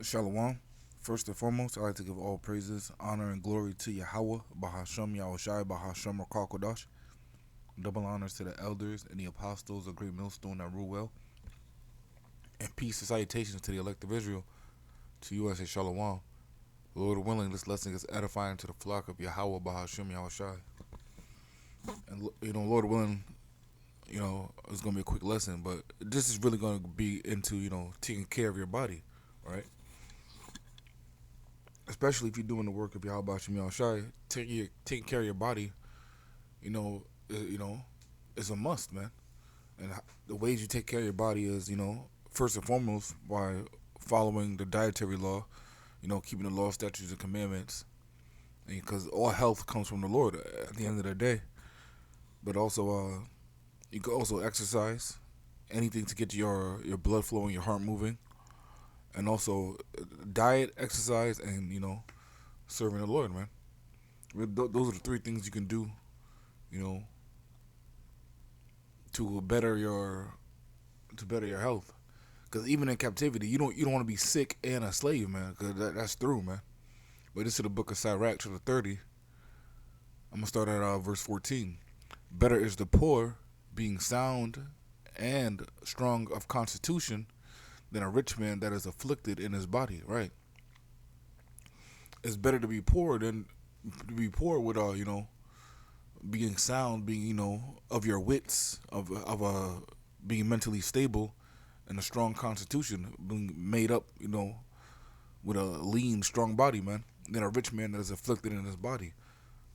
Shalom. First and foremost, I'd like to give all praises, honor, and glory to Yahweh, Bahashem Yahushai, Bahashem Rakal. Double honors to the elders and the apostles of Great Millstone that rule well. And peace and salutations to the elect of Israel. To you I say Shalom. Lord willing, this lesson is edifying to the flock of Yahweh, Bahashem Yahushai. And, Lord willing, it's going to be a quick lesson, but this is really going to be into, taking care of your body, right? Especially if you're doing the work of Yahweh Hashem Yahushai, taking care of your body, you know, is a must, man. And the ways you take care of your body is, first and foremost by following the dietary law, keeping the law, statutes, and commandments, because all health comes from the Lord at the end of the day. But also, you can also exercise, anything to get your blood flowing, your heart moving, and also diet, exercise, and serving the Lord, man. Those are the three things you can do, you know, to better your health. Because even in captivity, you don't want to be sick and a slave, man. Because that's through, man. But this is the book of Sirach, chapter 30. I'm gonna start at verse 14. Better is the poor being sound and strong of constitution than a rich man that is afflicted in his body. Right? It's better to be poor than to be poor with being sound, being of your wits, of being mentally stable, and a strong constitution, being made up, with a lean, strong body, man, than a rich man that is afflicted in his body,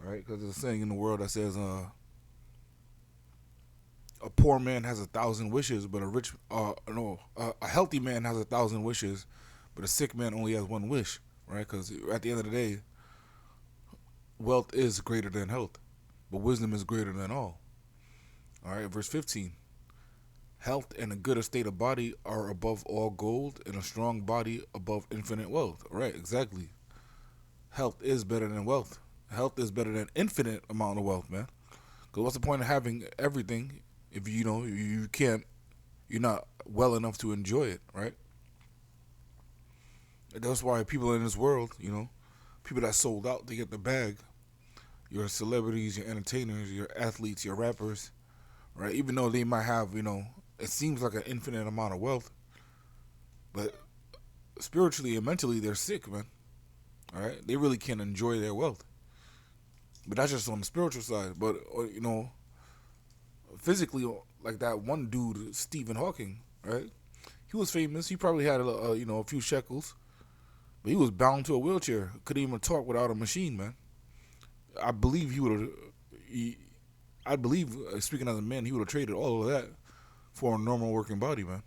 right? Because there's a saying in the world that says, a poor man has 1,000 wishes, but a healthy man has 1,000 wishes, but a sick man only has one wish, right? Because at the end of the day, wealth is greater than health, but wisdom is greater than all. All right, verse 15. Health and a good estate of body are above all gold, and a strong body above infinite wealth. Right, exactly. Health is better than wealth. Health is better than infinite amount of wealth, man. Because what's the point of having everything if you're not well enough to enjoy it, right? And that's why people in this world, people that sold out to get the bag, your celebrities, your entertainers, your athletes, your rappers, right? Even though they might have, it seems like an infinite amount of wealth, but spiritually and mentally they're sick, man. All right, they really can't enjoy their wealth. But that's just on the spiritual side. But physically, like that one dude, Stephen Hawking, right? He was famous. He probably had a few shekels, but he was bound to a wheelchair. Couldn't even talk without a machine, man. I believe he would have. I believe, speaking as a man, he would have traded all of that for a normal working body, man.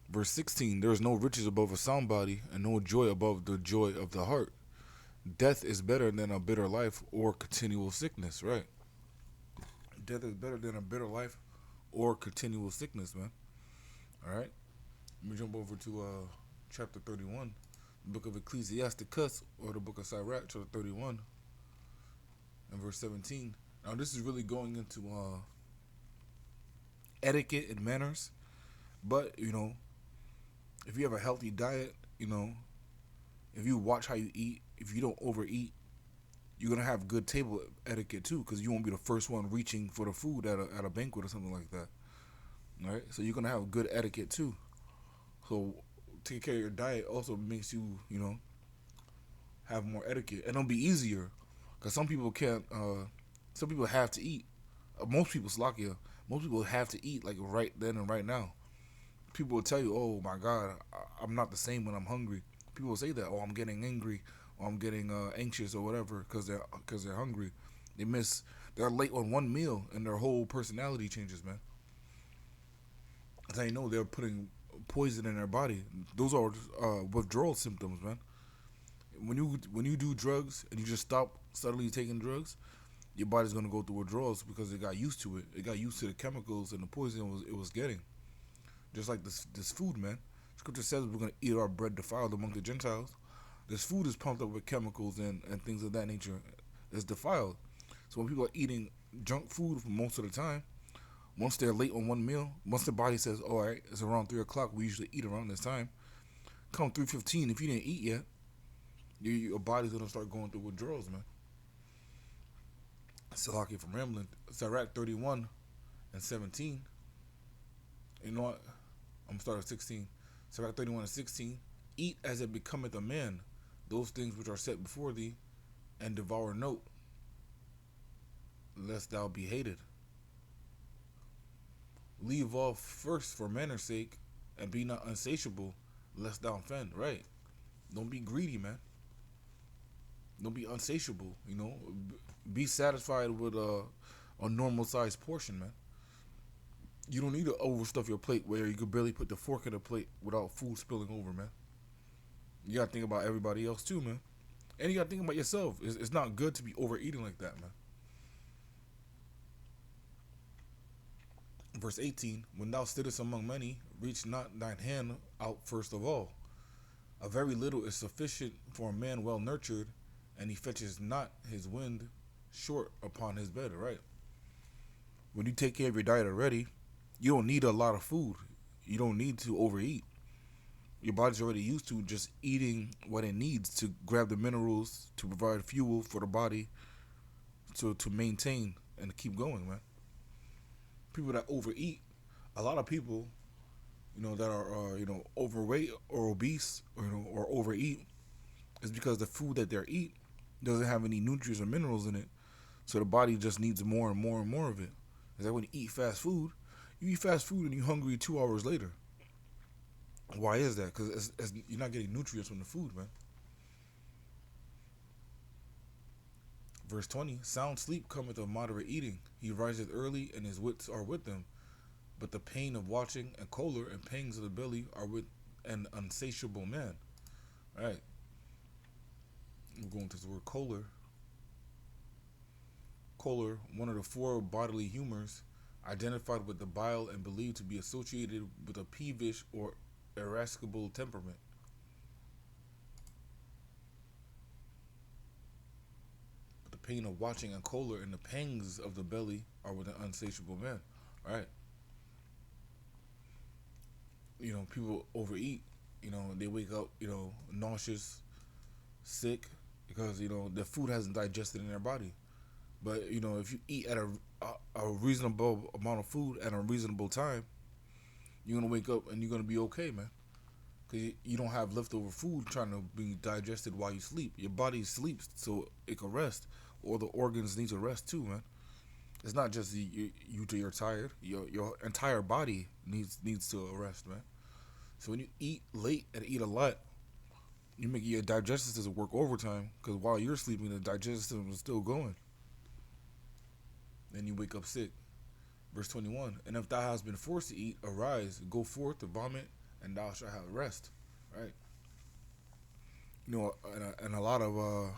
Verse 16, there is no riches above a sound body, and no joy above the joy of the heart. Death is better than a bitter life or continual sickness, right? Death is better than a bitter life or continual sickness, man. All right? Let me jump over to chapter 31, the book of Ecclesiasticus, or the book of Sirach, chapter 31, and verse 17. Now, this is really going into etiquette and manners, but, if you have a healthy diet, if you watch how you eat, if you don't overeat, you're gonna have good table etiquette too, because you won't be the first one reaching for the food at a banquet or something like that. All right, so you're gonna have good etiquette too. So taking care of your diet also makes you, have more etiquette, and it'll be easier, because some people can't. Some people have to eat. Most people, Slakia, most people have to eat like right then and right now. People will tell you, "Oh my God, I'm not the same when I'm hungry." People will say that, "Oh, I'm getting angry, or I'm getting anxious, or whatever," because they're hungry. They're late on one meal, and their whole personality changes, man. That's how you know they're putting poison in their body. Those are withdrawal symptoms, man. When you do drugs and you just stop suddenly taking drugs, your body's gonna go through withdrawals because it got used to it. It got used to the chemicals and the poison it was getting. Just like this food, man. Scripture says we're gonna eat our bread defiled among the Gentiles. This food is pumped up with chemicals and things of that nature. It's defiled. So when people are eating junk food for most of the time, once they're late on one meal, once the body says, "All right, it's around 3 o'clock. We usually eat around this time." Come 3:15, if you didn't eat yet, your body's gonna start going through withdrawals, man. Salaki from rambling. Sirach 31 and 17. You know what? I'm gonna start at 16. Sirach 31 and 16. Eat as it becometh a man, those things which are set before thee, and devour note, lest thou be hated. Leave off first for manner's sake, and be not unsatiable, lest thou offend. Right? Don't be greedy, man. Don't be unsatiable. Be satisfied with a normal sized portion, man. You don't need to overstuff your plate where you could barely put the fork in the plate without food spilling over, man. You gotta think about everybody else too, man. And you gotta think about yourself. It's not good to be overeating like that, man. Verse 18, when thou sittest among many, reach not thine hand out first of all. A very little is sufficient for a man well nurtured, and he fetches not his wind short upon his bed, right? When you take care of your diet already, you don't need a lot of food. You don't need to overeat. Your body's already used to just eating what it needs to grab the minerals to provide fuel for the body to maintain and to keep going, man. People that overeat, a lot of people, that are overweight or obese or overeat, is because the food that they're eat doesn't have any nutrients or minerals in it, so the body just needs more and more and more of it. It's like when you eat fast food, and you're hungry 2 hours later. Why is that? Because you're not getting nutrients from the food, man. Verse 20, sound sleep cometh of moderate eating. He riseth early, and his wits are with him. But the pain of watching and choler and pangs of the belly are with an unsatiable man. All right. We're going to this word choler. Choler, one of the four bodily humors, identified with the bile and believed to be associated with a peevish or irascible temperament. But the pain of watching and choler and the pangs of the belly are with an unsatiable man. All right. People overeat. They wake up, nauseous, sick, because the food hasn't digested in their body. But if you eat at a reasonable amount of food at a reasonable time, you're gonna wake up and you're gonna be okay, man. Because you don't have leftover food trying to be digested while you sleep. Your body sleeps so it can rest, or the organs need to rest too, man. It's not just you're tired. Your entire body needs to rest, man. So when you eat late and eat a lot, you make your digestive system work overtime, because while you're sleeping, the digestive system is still going. Then you wake up sick. Verse 21, and if thou hast been forced to eat, arise, go forth to vomit, and thou shalt have rest. Right? In a lot of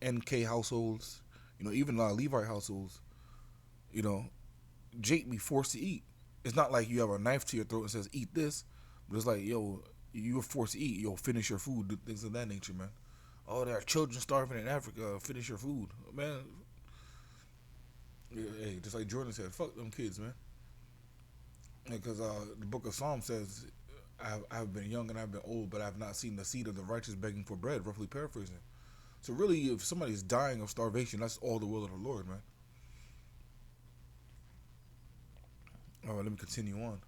NK households, even a lot of Levite households, Jake be forced to eat. It's not like you have a knife to your throat and says, eat this. But it's like, yo, you're forced to eat. Yo, finish your food. Things of that nature, man. Oh, there are children starving in Africa. Finish your food. Man, hey, just like Jordan said, fuck them kids, man. Because the book of Psalms says, I've been young and I've been old, but I've not seen the seed of the righteous begging for bread, roughly paraphrasing. So really, if somebody's dying of starvation, that's all the will of the Lord, man. All right, let me continue on.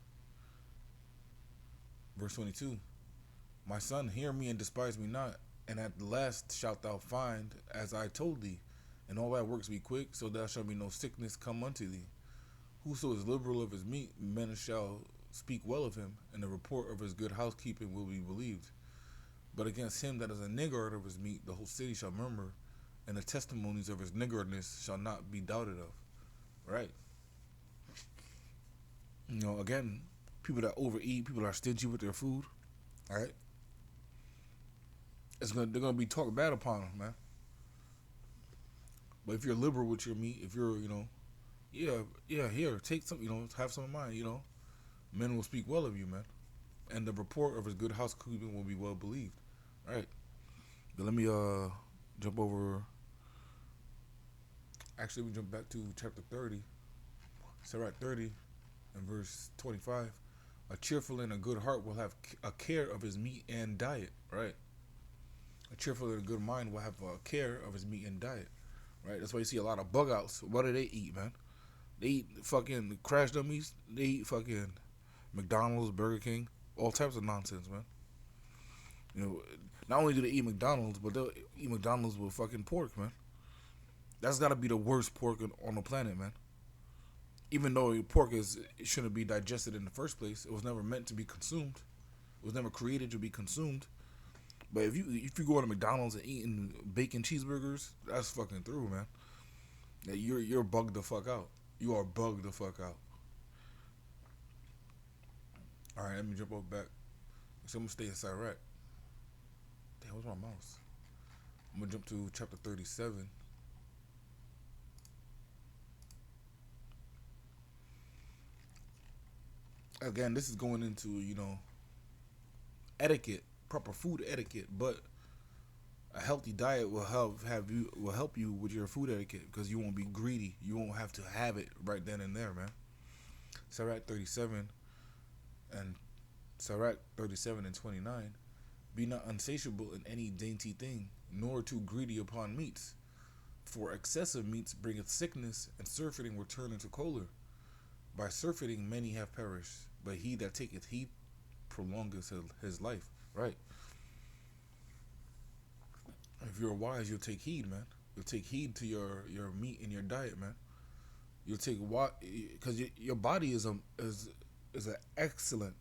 Verse 22. My son, hear me and despise me not, and at the last shalt thou find, as I told thee, and all thy works be quick, so there shall be no sickness come unto thee. Whoso is liberal of his meat, men shall speak well of him, and the report of his good housekeeping will be believed. But against him that is a niggard of his meat, the whole city shall murmur, and the testimonies of his niggardness shall not be doubted of. Right? Again, people that overeat, people that are stingy with their food, all right? They're gonna be talked bad upon them, man. But if you're liberal with your meat, if you're, here, take some, have some of mine, men will speak well of you, man. And the report of his good housekeeping will be well believed. All right. But let me jump over. Actually, we jump back to chapter 30. Sirach 30 and verse 25. A cheerful and a good heart will have a care of his meat and diet, right? A cheerful and a good mind will have a care of his meat and diet, right? That's why you see a lot of bug outs. What do they eat, man? They eat fucking crash dummies. They eat fucking McDonald's, Burger King, all types of nonsense, man. You know, not only do they eat McDonald's, but they'll eat McDonald's with fucking pork, man. That's gotta be the worst pork on the planet, man. Even though pork is it shouldn't be digested in the first place, it was never meant to be consumed. It was never created to be consumed. But if you go to McDonald's and eating bacon cheeseburgers, that's fucking through, man. Yeah, you're bugged the fuck out. You are bugged the fuck out. All right, let me jump up back. So I'm gonna stay in Sirach. Damn, where's my mouse? I'm gonna jump to chapter 37. Again, this is going into etiquette, proper food etiquette, but a healthy diet will help you with your food etiquette because you won't be greedy. You won't have to have it right then and there, man. Sirach 37 and Sirach 37 and 29. Be not unsatiable in any dainty thing, nor too greedy upon meats. For excessive meats bringeth sickness, and surfeiting will turn into choler. By surfeiting many have perished, but he that taketh heed prolongeth his life. Right. If you're wise, you'll take heed, man. You'll take heed to your meat in your diet, man. You'll take what because your body is an excellent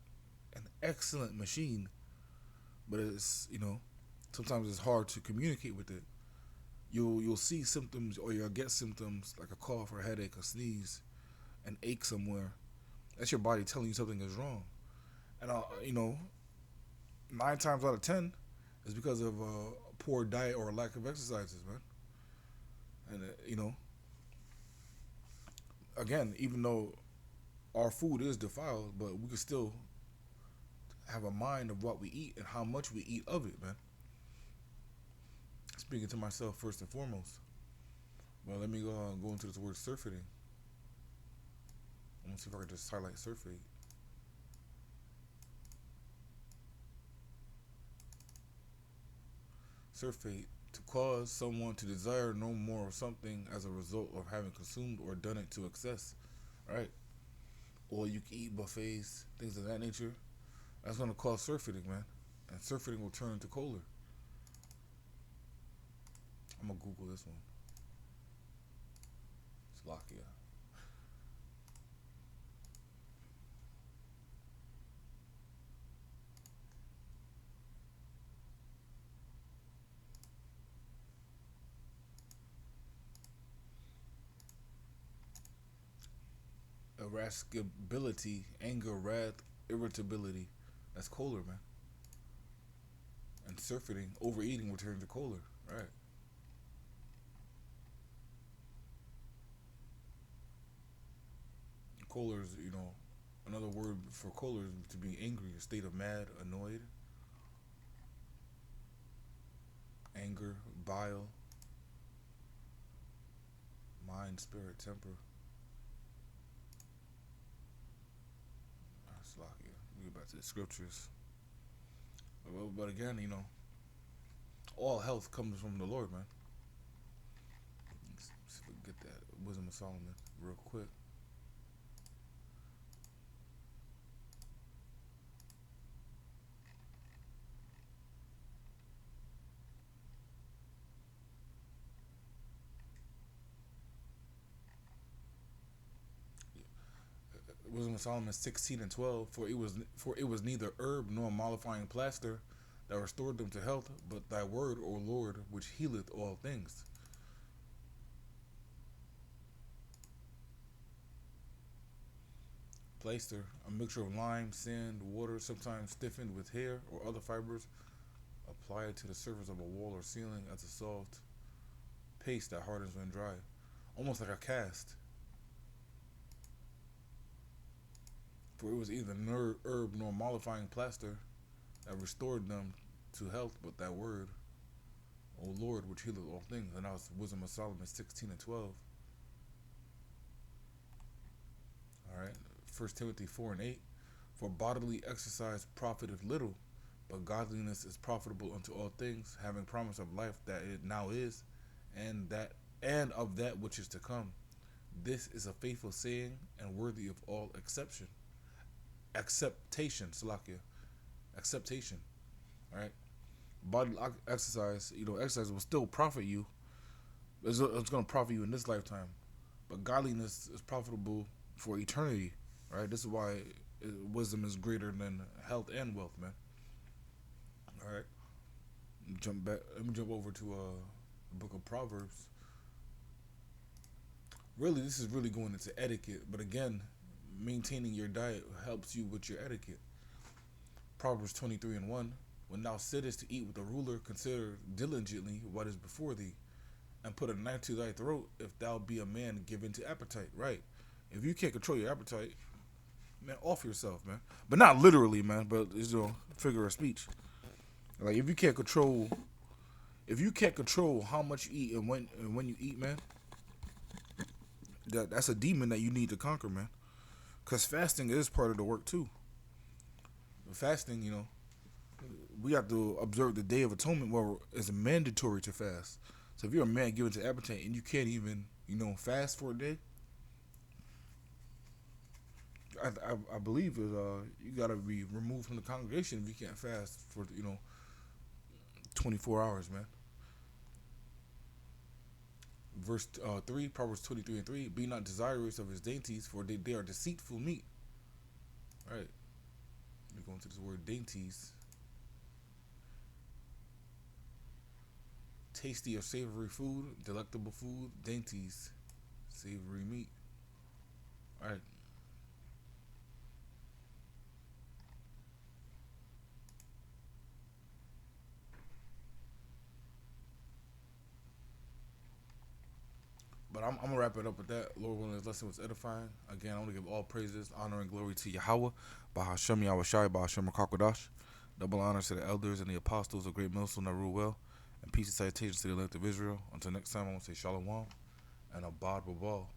machine, but it's sometimes it's hard to communicate with it. You'll see symptoms or you'll get symptoms like a cough or a headache, a sneeze, an ache somewhere. That's your body telling you something is wrong, and 9 times out of 10 is because of a poor diet or a lack of exercises, man. And again, even though our food is defiled, but we can still have a mind of what we eat and how much we eat of it, man. Speaking to myself first and foremost. Well, let me go into this word surfeiting. Let me see if I can just highlight surfeit. Surfeit, to cause someone to desire no more of something as a result of having consumed or done it to excess. Right? Or you can eat buffets, things of that nature. That's going to cause surfeiting, man. And surfeiting will turn into choler. I'm going to Google this one. Slovakia. Irascibility, anger, wrath, irritability. That's choler, man. And surfeiting, overeating will turn to choler. Right. Choler is, another word for choler is to be angry, a state of mad, annoyed, anger, bile, mind, spirit, temper. Slovakia. We get back to the scriptures. But again, all health comes from the Lord, man. Let's see if we can get that Wisdom of Solomon real quick. Wisdom of Solomon 16 and 12. For it was neither herb nor mollifying plaster that restored them to health, but thy word, O Lord, which healeth all things. Plaster, a mixture of lime, sand, water, sometimes stiffened with hair or other fibers, applied to the surface of a wall or ceiling as a soft paste that hardens when dry, almost like a cast. For it was either herb nor mollifying plaster that restored them to health, but that word, O Lord, which healeth all things. And that was Wisdom of Solomon 16 and 12. All right. 1 Timothy 4 and 8. For bodily exercise profiteth little, but godliness is profitable unto all things, having promise of life that it now is, and that and of that which is to come. This is a faithful saying and worthy of all acceptation, Salakia, acceptation. All right, bodily exercise, exercise will still profit you. It's going to profit you in this lifetime, but godliness is profitable for eternity. Right, this is why wisdom is greater than health and wealth, man. All right, jump back. Let me jump over to the book of Proverbs. Really, this is really going into etiquette, but again, maintaining your diet helps you with your etiquette. Proverbs 23:1. When thou sittest to eat with a ruler, consider diligently what is before thee, and put a knife to thy throat if thou be a man given to appetite. Right. If you can't control your appetite, man, off yourself, man. But not literally, man, but it's a figure of speech. Like if you can't control how much you eat and when you eat, man, that's a demon that you need to conquer, man. Cause fasting is part of the work too. Fasting, we have to observe the Day of Atonement, where it's mandatory to fast. So if you're a man given to appetite and you can't even, fast for a day, I believe is you gotta be removed from the congregation if you can't fast for 24 hours, man. Verse 3, Proverbs 23:3. Be not desirous of his dainties, for they are deceitful meat. All right, we go into this word dainties. Tasty or savory food, delectable food, dainties, savory meat. All right. But I'm gonna wrap it up with that. Lord willing, this lesson was edifying. Again, I want to give all praises, honor, and glory to Yahweh, Bahashem Yahushai, Bahashem Rakakwadash. Double honors to the elders and the apostles of Great Millstone that rule well, and peace and salutations to the elect of Israel. Until next time, I want to say Shalom and Abad Babal.